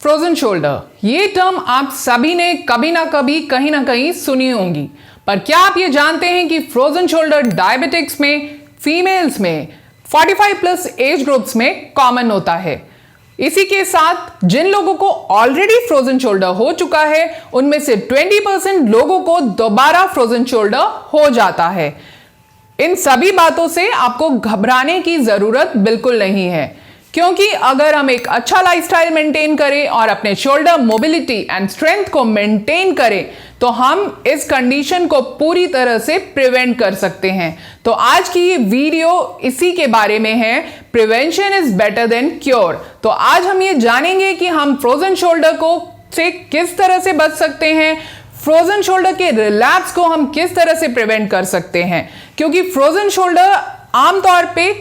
Frozen shoulder, ये term आप सभी ने कभी ना कभी कहीं ना कहीं सुनी होंगी, पर क्या आप ये जानते हैं कि फ्रोजन शोल्डर डायबिटिक्स में, फीमेल्स में, 45 प्लस एज ग्रुप्स में कॉमन होता है। इसी के साथ जिन लोगों को ऑलरेडी फ्रोजन शोल्डर हो चुका है, उनमें से 20% लोगों को दोबारा फ्रोजन शोल्डर हो जाता है। इन सभी बातों से आपको घबराने की जरूरत बिल्कुल नहीं है, क्योंकि अगर हम एक अच्छा लाइफस्टाइल मेंटेन करें और अपने शोल्डर मोबिलिटी एंड स्ट्रेंथ को मेंटेन करें तो हम इस कंडीशन को पूरी तरह से प्रिवेंट कर सकते हैं। तो आज की ये वीडियो इसी के बारे में है, prevention is better than cure. तो आज हम ये जानेंगे कि हम फ्रोजन शोल्डर को से किस तरह से बच सकते हैं, फ्रोजन शोल्डर के रिलैप्स को हम किस तरह से प्रिवेंट कर सकते हैं, क्योंकि फ्रोजन शोल्डर आमतौर पे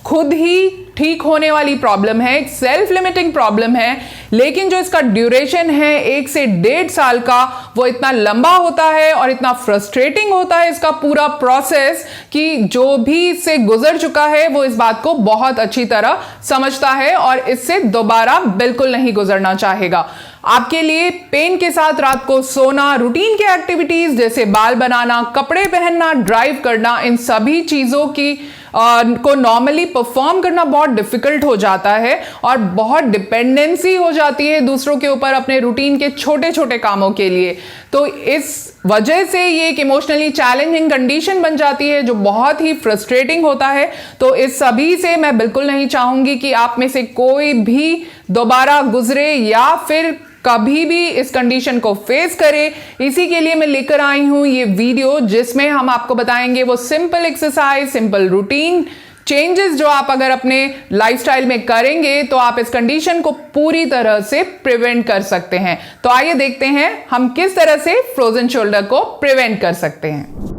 खुद ही ठीक होने वाली प्रॉब्लम है, एक सेल्फ लिमिटिंग प्रॉब्लम है, लेकिन जो इसका ड्यूरेशन है 1 से 1.5 साल का, वो इतना लंबा होता है और इतना फ्रस्ट्रेटिंग होता है इसका पूरा प्रोसेस कि जो भी इससे गुजर चुका है वो इस बात को बहुत अच्छी तरह समझता है और इससे दोबारा बिल्कुल नहीं गुजरना चाहेगा। आपके लिए पेन के साथ रात को सोना, रूटीन के एक्टिविटीज जैसे बाल बनाना, कपड़े पहनना, ड्राइव करना, इन सभी चीजों की को नॉर्मली परफॉर्म करना बहुत डिफिकल्ट हो जाता है और बहुत डिपेंडेंसी हो जाती है दूसरों के ऊपर अपने रूटीन के छोटे छोटे कामों के लिए। तो इस वजह से ये एक इमोशनली चैलेंजिंग कंडीशन बन जाती है जो बहुत ही फ्रस्ट्रेटिंग होता है। तो इस सभी से मैं बिल्कुल नहीं चाहूंगी कि आप में से कोई भी दोबारा गुजरे या फिर कभी भी इस कंडीशन को फेस करे। इसी के लिए मैं लेकर आई हूं ये वीडियो, जिसमें हम आपको बताएंगे वो simple exercise, simple routine changes जो आप अगर अपने लाइफस्टाइल में करेंगे तो आप इस कंडीशन को पूरी तरह से प्रिवेंट कर सकते हैं। तो आइए देखते हैं हम किस तरह से फ्रोजन शोल्डर को प्रिवेंट कर सकते हैं।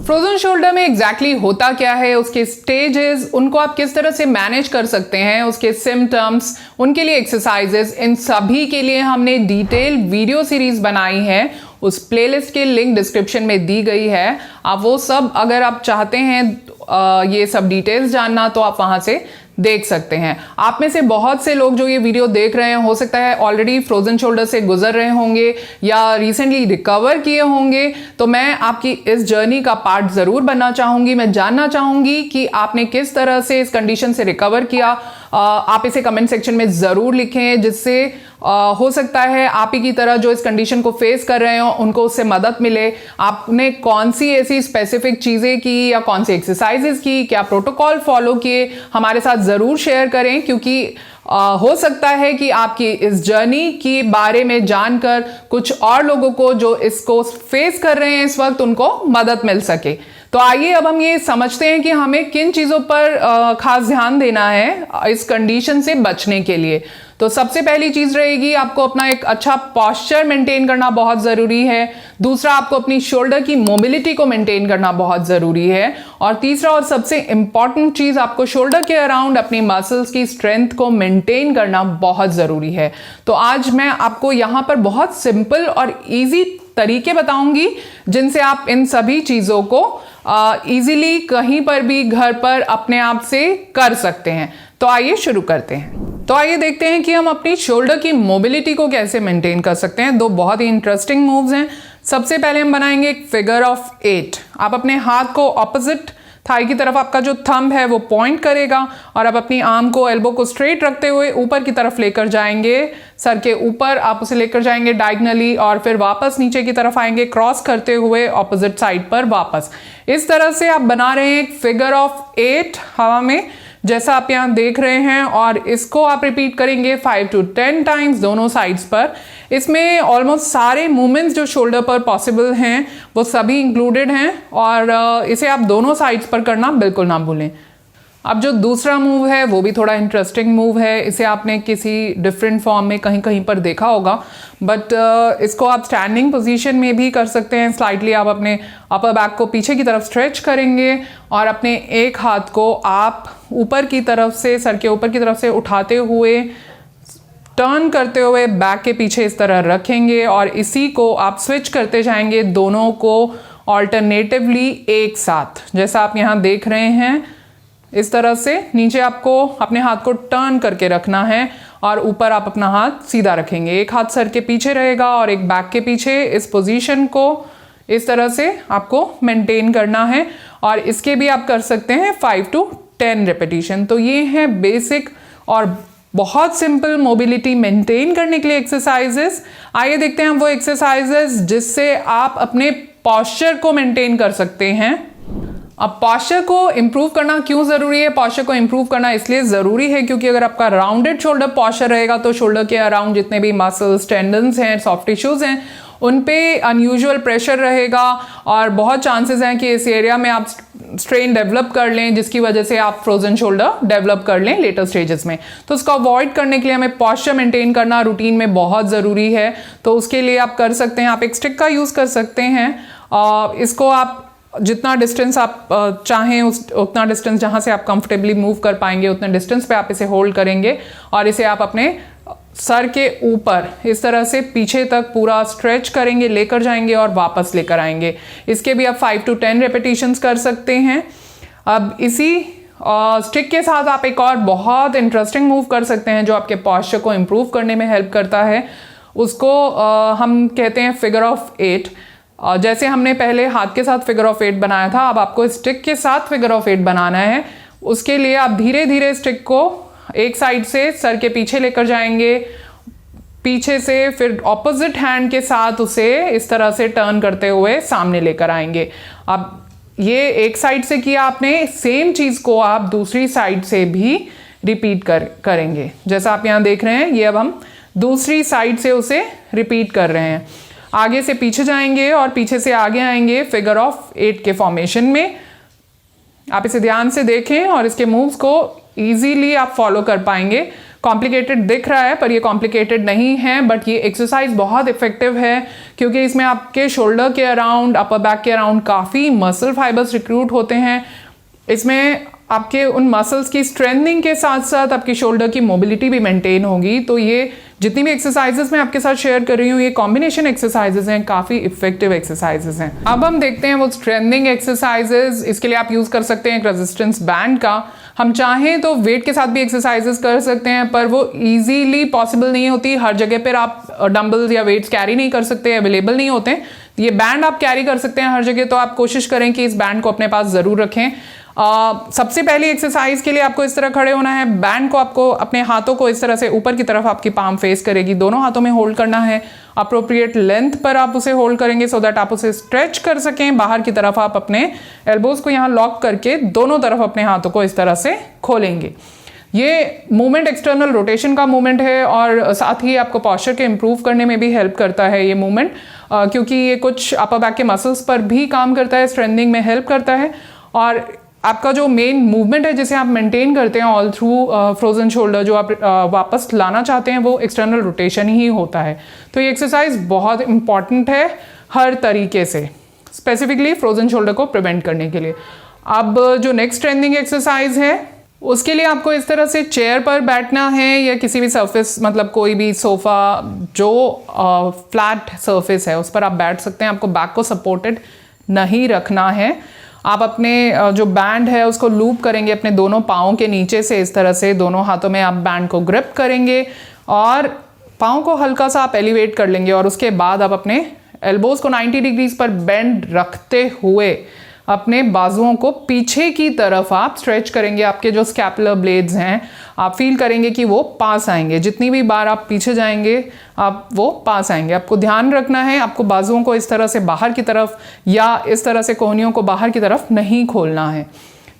फ्रोजन शोल्डर में एग्जैक्टली होता क्या है, उसके स्टेजेस, उनको आप किस तरह से मैनेज कर सकते हैं, उसके सिम्टम्स, उनके लिए एक्सरसाइजेस, इन सभी के लिए हमने डिटेल वीडियो सीरीज बनाई है। उस प्लेलिस्ट के लिंक डिस्क्रिप्शन में दी गई है। आप वो सब अगर आप चाहते हैं ये सब डिटेल्स जानना तो आप वहां से देख सकते हैं। आप में से बहुत से लोग जो ये वीडियो देख रहे हैं, हो सकता है ऑलरेडी फ्रोजन शोल्डर से गुजर रहे होंगे या रिसेंटली रिकवर किए होंगे। तो मैं आपकी इस जर्नी का पार्ट जरूर बनना चाहूंगी। मैं जानना चाहूंगी कि आपने किस तरह से इस कंडीशन से रिकवर किया। आप इसे कमेंट सेक्शन में जरूर लिखें, जिससे हो सकता है आप ही की तरह जो इस कंडीशन को फेस कर रहे हो उनको उससे मदद मिले। आपने कौन सी ऐसी स्पेसिफिक चीजें की या कौन सी एक्सरसाइजेस की, क्या प्रोटोकॉल फॉलो किए, हमारे साथ जरूर शेयर करें, क्योंकि हो सकता है कि आपकी इस जर्नी के बारे में जानकर कुछ और लोगों को जो इसको फेस कर रहे हैं इस वक्त, उनको मदद मिल सके। तो आइए अब हम ये समझते हैं कि हमें किन चीज़ों पर खास ध्यान देना है इस कंडीशन से बचने के लिए। तो सबसे पहली चीज़ रहेगी, आपको अपना एक अच्छा पॉस्चर मेंटेन करना बहुत ज़रूरी है। दूसरा, आपको अपनी शोल्डर की मोबिलिटी को मेंटेन करना बहुत ज़रूरी है। और तीसरा और सबसे इंपॉर्टेंट चीज़, आपको शोल्डर के अराउंड अपनी मसल्स की स्ट्रेंथ को मेंटेन करना बहुत ज़रूरी है। तो आज मैं आपको यहाँ पर बहुत सिंपल और ईजी तरीके बताऊंगी जिनसे आप इन सभी चीज़ों को इजीली कहीं पर भी घर पर अपने आप से कर सकते हैं। तो आइए शुरू करते हैं। तो आइए देखते हैं कि हम अपनी शोल्डर की मोबिलिटी को कैसे मेंटेन कर सकते हैं। दो बहुत ही इंटरेस्टिंग मूव्स हैं। सबसे पहले हम बनाएंगे एक फिगर ऑफ 8। आप अपने हाथ को ऑपोजिट थाई की तरफ, आपका जो थंब है वो पॉइंट करेगा और आप अपनी आर्म को, एल्बो को स्ट्रेट रखते हुए ऊपर की तरफ लेकर जाएंगे। सर के ऊपर आप उसे लेकर जाएंगे डायगनली और फिर वापस नीचे की तरफ आएंगे, क्रॉस करते हुए ऑपोजिट साइड पर वापस। इस तरह से आप बना रहे हैं एक फिगर ऑफ 8 हवा में, जैसा आप यहाँ देख रहे हैं, और इसको आप रिपीट करेंगे 5 to 10 टाइम्स दोनों साइड्स पर। इसमें ऑलमोस्ट सारे मूवमेंट्स जो शोल्डर पर पॉसिबल हैं वो सभी इंक्लूडेड हैं और इसे आप दोनों साइड्स पर करना बिल्कुल ना भूलें। अब जो दूसरा मूव है वो भी थोड़ा इंटरेस्टिंग मूव है। इसे आपने किसी डिफरेंट फॉर्म में कहीं कहीं पर देखा होगा, बट इसको आप स्टैंडिंग पोजीशन में भी कर सकते हैं। स्लाइटली आप अपने अपर बैक को पीछे की तरफ स्ट्रेच करेंगे और अपने एक हाथ को आप ऊपर की तरफ से, सर के ऊपर की तरफ से उठाते हुए, टर्न करते हुए बैक के पीछे इस तरह रखेंगे और इसी को आप स्विच करते जाएंगे दोनों को ऑल्टरनेटिवली एक साथ, जैसा आप यहाँ देख रहे हैं। इस तरह से नीचे आपको अपने हाथ को टर्न करके रखना है और ऊपर आप अपना हाथ सीधा रखेंगे। एक हाथ सर के पीछे रहेगा और एक बैक के पीछे। इस पोजीशन को इस तरह से आपको मेंटेन करना है और इसके भी आप कर सकते हैं 5 to 10 रेपिटेशन। तो ये है बेसिक और बहुत सिंपल मोबिलिटी मेंटेन करने के लिए एक्सरसाइजेस। आइए देखते हैं हम वो एक्सरसाइजेस जिससे आप अपने पॉस्चर को मेंटेन कर सकते हैं। अब पॉस्चर को इम्प्रूव करना क्यों ज़रूरी है? पॉस्चर को इम्प्रूव करना इसलिए ज़रूरी है क्योंकि अगर आपका राउंडेड शोल्डर पॉस्चर रहेगा तो शोल्डर के अराउंड जितने भी मसल्स, टेंडन्स हैं, सॉफ्ट टिश्यूज़ हैं, उन पे अनयूजुअल प्रेशर रहेगा और बहुत चांसेस हैं कि इस एरिया में आप स्ट्रेन डेवलप कर लें, जिसकी वजह से आप फ्रोजन शोल्डर डेवलप कर लें लेटर स्टेजेस में। तो उसको अवॉइड करने के लिए हमें पॉस्चर मेंटेन करना रूटीन में बहुत ज़रूरी है। तो उसके लिए आप कर सकते हैं, आप एक स्टिक का यूज़ कर सकते हैं। इसको आप जितना डिस्टेंस आप चाहें उतना डिस्टेंस जहाँ से आप कंफर्टेबली मूव कर पाएंगे उतने डिस्टेंस पे आप इसे होल्ड करेंगे और इसे आप अपने सर के ऊपर इस तरह से पीछे तक पूरा स्ट्रेच करेंगे, लेकर जाएंगे और वापस लेकर आएंगे। इसके भी आप 5 to 10 रेपिटेशंस कर सकते हैं। अब इसी स्टिक के साथ आप एक और बहुत इंटरेस्टिंग मूव कर सकते हैं जो आपके पॉस्चर को इम्प्रूव करने में हेल्प करता है। उसको हम कहते हैं फिगर ऑफ 8। जैसे हमने पहले हाथ के साथ फिगर ऑफ 8 बनाया था, अब आपको स्टिक के साथ फिगर ऑफ 8 बनाना है। उसके लिए आप धीरे धीरे स्टिक को एक साइड से सर के पीछे लेकर जाएंगे, पीछे से फिर ऑपोजिट हैंड के साथ उसे इस तरह से टर्न करते हुए सामने लेकर आएंगे। अब ये एक साइड से किया आपने, सेम चीज़ को आप दूसरी साइड से भी रिपीट करेंगे। जैसा आप यहाँ देख रहे हैं, ये अब हम दूसरी साइड से उसे रिपीट कर रहे हैं। आगे से पीछे जाएंगे और पीछे से आगे आएंगे फिगर ऑफ 8 के फॉर्मेशन में। आप इसे ध्यान से देखें और इसके मूव्स को इजीली आप फॉलो कर पाएंगे। कॉम्प्लिकेटेड दिख रहा है पर ये कॉम्प्लिकेटेड नहीं है, बट ये एक्सरसाइज बहुत इफेक्टिव है क्योंकि इसमें आपके शोल्डर के अराउंड, अपर बैक के अराउंड काफ़ी मसल फाइबर्स रिक्रूट होते हैं। इसमें आपके उन मसल्स की स्ट्रेंथनिंग के साथ साथ आपकी शोल्डर की मोबिलिटी भी मेंटेन होगी। तो ये जितनी भी एक्सरसाइजेस मैं आपके साथ शेयर कर रही हूँ, ये कॉम्बिनेशन एक्सरसाइजेस हैं, काफ़ी इफेक्टिव एक्सरसाइजेस हैं। अब हम देखते हैं वो स्ट्रेंथनिंग एक्सरसाइजेस। इसके लिए आप यूज़ कर सकते हैं एक रेजिस्टेंस बैंड का। हम चाहें तो वेट के साथ भी एक्सरसाइजेस कर सकते हैं पर वो इजीली पॉसिबल नहीं होती। हर जगह पर आप डंबल्स या वेट्स कैरी नहीं कर सकते, अवेलेबल नहीं होते। ये बैंड आप कैरी कर सकते हैं हर जगह, तो आप कोशिश करें कि इस बैंड को अपने पास ज़रूर रखें। सबसे पहली एक्सरसाइज के लिए आपको इस तरह खड़े होना है। बैंड को आपको अपने हाथों को इस तरह से ऊपर की तरफ, आपकी पाम फेस करेगी, दोनों हाथों में होल्ड करना है। अप्रोप्रिएट लेंथ पर आप उसे होल्ड करेंगे सो दैट आप उसे स्ट्रेच कर सकें। बाहर की तरफ आप अपने एल्बोज को यहाँ लॉक करके दोनों तरफ अपने हाथों को इस तरह से खोलेंगे। ये मूवमेंट एक्सटर्नल रोटेशन का मूवमेंट है और साथ ही आपको पॉस्चर के इम्प्रूव करने में भी हेल्प करता है ये मूवमेंट, क्योंकि ये कुछ अपर बैक के मसल्स पर भी काम करता है, स्ट्रेंथनिंग में हेल्प करता है। और आपका जो मेन मूवमेंट है जिसे आप मेंटेन करते हैं ऑल थ्रू फ्रोजन शोल्डर, जो आप वापस लाना चाहते हैं, वो एक्सटर्नल रोटेशन ही होता है। तो ये एक्सरसाइज बहुत इंपॉर्टेंट है हर तरीके से, स्पेसिफिकली फ्रोजन शोल्डर को प्रिवेंट करने के लिए। अब जो नेक्स्ट ट्रेंडिंग एक्सरसाइज है उसके लिए आपको इस तरह से चेयर पर बैठना है या किसी भी सरफेस, मतलब कोई भी सोफा जो फ्लैट सरफेस है उस पर आप बैठ सकते हैं। आपको बैक को सपोर्टेड नहीं रखना है। आप अपने जो बैंड है उसको लूप करेंगे अपने दोनों पाँव के नीचे से, इस तरह से दोनों हाथों में आप बैंड को ग्रिप करेंगे और पाँव को हल्का सा आप एलिवेट कर लेंगे और उसके बाद आप अपने एल्बोज को 90 डिग्रीज पर बेंड रखते हुए अपने बाजुओं को पीछे की तरफ आप स्ट्रेच करेंगे। आपके जो स्कैपुलर ब्लेड्स हैं आप फील करेंगे कि वो पास आएंगे। जितनी भी बार आप पीछे जाएंगे आप वो पास आएंगे। आपको ध्यान रखना है, आपको बाजुओं को इस तरह से बाहर की तरफ या इस तरह से कोहनियों को बाहर की तरफ नहीं खोलना है।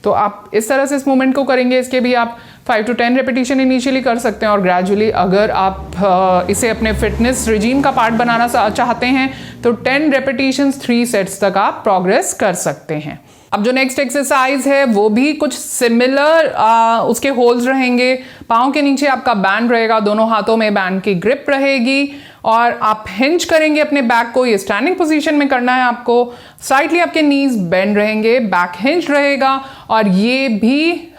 तो आप इस तरह से इस मूवमेंट को करेंगे। इसके भी आप 5 to 10 रेपिटेशन इनिशियली कर सकते हैं और ग्रेजुअली अगर आप इसे अपने फिटनेस रिजीम का पार्ट बनाना चाहते हैं तो 10 रेपिटेशंस 3 सेट्स तक आप प्रोग्रेस कर सकते हैं। अब जो नेक्स्ट एक्सरसाइज है वो भी कुछ सिमिलर, उसके होल्स रहेंगे, पाँव के नीचे आपका बैंड रहेगा, दोनों हाथों में बैंड की ग्रिप रहेगी और आप हिंज करेंगे अपने बैक को। ये स्टैंडिंग पोजीशन में करना है आपको। स्लाइटली आपके नीज बेंड रहेंगे, बैक हिंज रहेगा और ये भी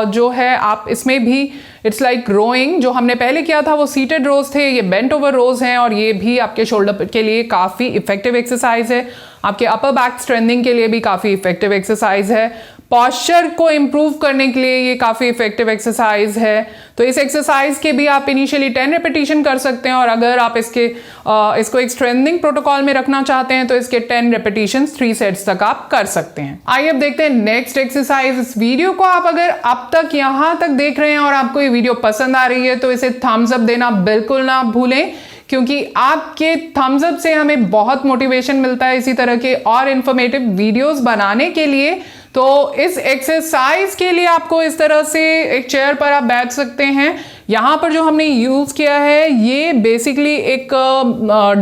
जो है आप इसमें भी इट्स लाइक रोइंग। जो हमने पहले किया था वो सीटेड रोज थे, ये बेंट ओवर रोज हैं और ये भी आपके शोल्डर के लिए काफ़ी इफेक्टिव एक्सरसाइज है। आपके अपर बैक स्ट्रेंथनिंग के लिए भी काफ़ी इफेक्टिव एक्सरसाइज है। पॉस्चर को इम्प्रूव करने के लिए ये काफ़ी इफेक्टिव एक्सरसाइज है। तो इस एक्सरसाइज के भी आप इनिशियली 10 रेपिटेशन कर सकते हैं, और अगर आप इसको एक स्ट्रेंथनिंग प्रोटोकॉल में रखना चाहते हैं तो इसके 10 रेपिटेशन 3 सेट्स तक आप कर सकते हैं। आइए अब देखते हैं नेक्स्ट एक्सरसाइज। इस वीडियो को आप अगर अब तक यहाँ तक देख रहे हैं और आपको ये वीडियो पसंद आ रही है तो इसे थम्स अप देना बिल्कुल ना भूलें, क्योंकि आपके थम्स अप से हमें बहुत मोटिवेशन मिलता है इसी तरह के और इन्फॉर्मेटिव वीडियोस बनाने के लिए। तो इस एक्सरसाइज के लिए आपको इस तरह से एक चेयर पर आप बैठ सकते हैं। यहाँ पर जो हमने यूज किया है ये बेसिकली एक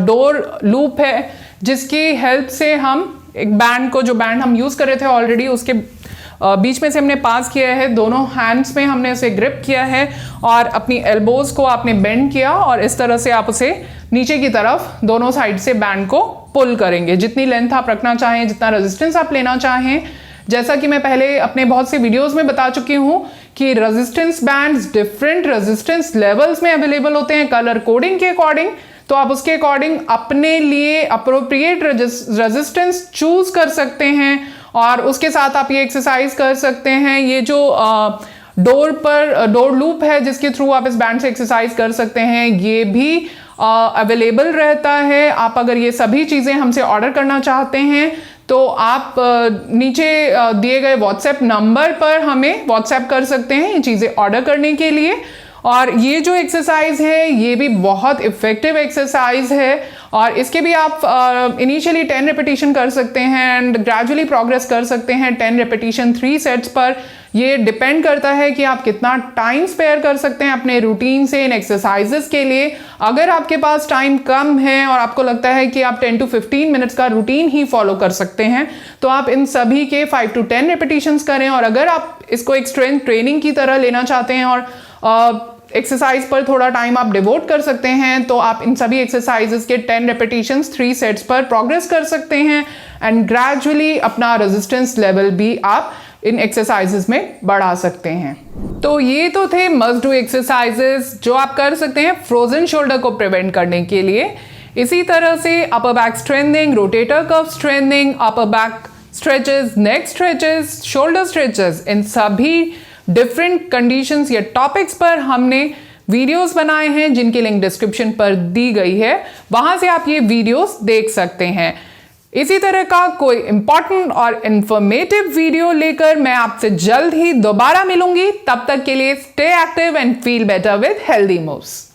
डोर लूप है, जिसकी हेल्प से हम एक बैंड को, जो बैंड हम यूज कर रहे थे ऑलरेडी, उसके बीच में से हमने पास किया है। दोनों हैंड्स में हमने उसे ग्रिप किया है और अपनी एल्बोज को आपने बेंड किया, और इस तरह से आप उसे नीचे की तरफ दोनों साइड से बैंड को पुल करेंगे। जितनी लेंथ आप रखना चाहें, जितना रेजिस्टेंस आप लेना चाहें, जैसा कि मैं पहले अपने बहुत से वीडियोस में बता चुकी हूं कि resistance bands different resistance levels में अवेलेबल होते हैं कलर कोडिंग के अकॉर्डिंग। तो आप उसके अकॉर्डिंग अपने लिए अप्रोप्रिएट रेजिस्टेंस चूज कर सकते हैं और उसके साथ आप ये एक्सरसाइज कर सकते हैं। ये जो डोर लूप है जिसके थ्रू आप इस बैंड से एक्सरसाइज कर सकते हैं, ये भी अवेलेबल रहता है। आप अगर ये सभी चीज़ें हमसे ऑर्डर करना चाहते हैं तो आप नीचे दिए गए व्हाट्सएप नंबर पर हमें व्हाट्सएप कर सकते हैं ये चीज़ें ऑर्डर करने के लिए। और ये जो एक्सरसाइज है ये भी बहुत इफेक्टिव एक्सरसाइज है, और इसके भी आप इनिशियली 10 रेपिटेशन कर सकते हैं एंड ग्रेजुअली प्रोग्रेस कर सकते हैं 10 रेपिटेशन 3 सेट्स पर। ये डिपेंड करता है कि आप कितना टाइम स्पेयर कर सकते हैं अपने रूटीन से इन एक्सरसाइजेस के लिए। अगर आपके पास टाइम कम है और आपको लगता है कि आप 10 to 15 मिनट्स का रूटीन ही फॉलो कर सकते हैं तो आप इन सभी के 5 to 10 रेपिटेशंस करें। और अगर आप इसको एक स्ट्रेंथ ट्रेनिंग की तरह लेना चाहते हैं और एक्सरसाइज पर थोड़ा टाइम आप डिवोट कर सकते हैं तो आप इन सभी एक्सरसाइजेस के 10 रेपिटेशंस 3 सेट्स पर प्रोग्रेस कर सकते हैं एंड ग्रेजुअली अपना रेजिस्टेंस लेवल भी आप इन एक्सरसाइजेस में बढ़ा सकते हैं। तो ये तो थे मस्ट डू एक्सरसाइजेस जो आप कर सकते हैं फ्रोजन शोल्डर को प्रिवेंट करने के लिए। इसी तरह से upper back strengthening, rotator cuff strengthening, upper back stretches, neck stretches, shoulder stretches, इन सभी डिफरेंट कंडीशंस या टॉपिक्स पर हमने वीडियोस बनाए हैं जिनकी लिंक डिस्क्रिप्शन पर दी गई है, वहां से आप ये वीडियोस देख सकते हैं। इसी तरह का कोई इंपॉर्टेंट और इंफॉर्मेटिव वीडियो लेकर मैं आपसे जल्द ही दोबारा मिलूंगी। तब तक के लिए stay active and feel better with healthy moves.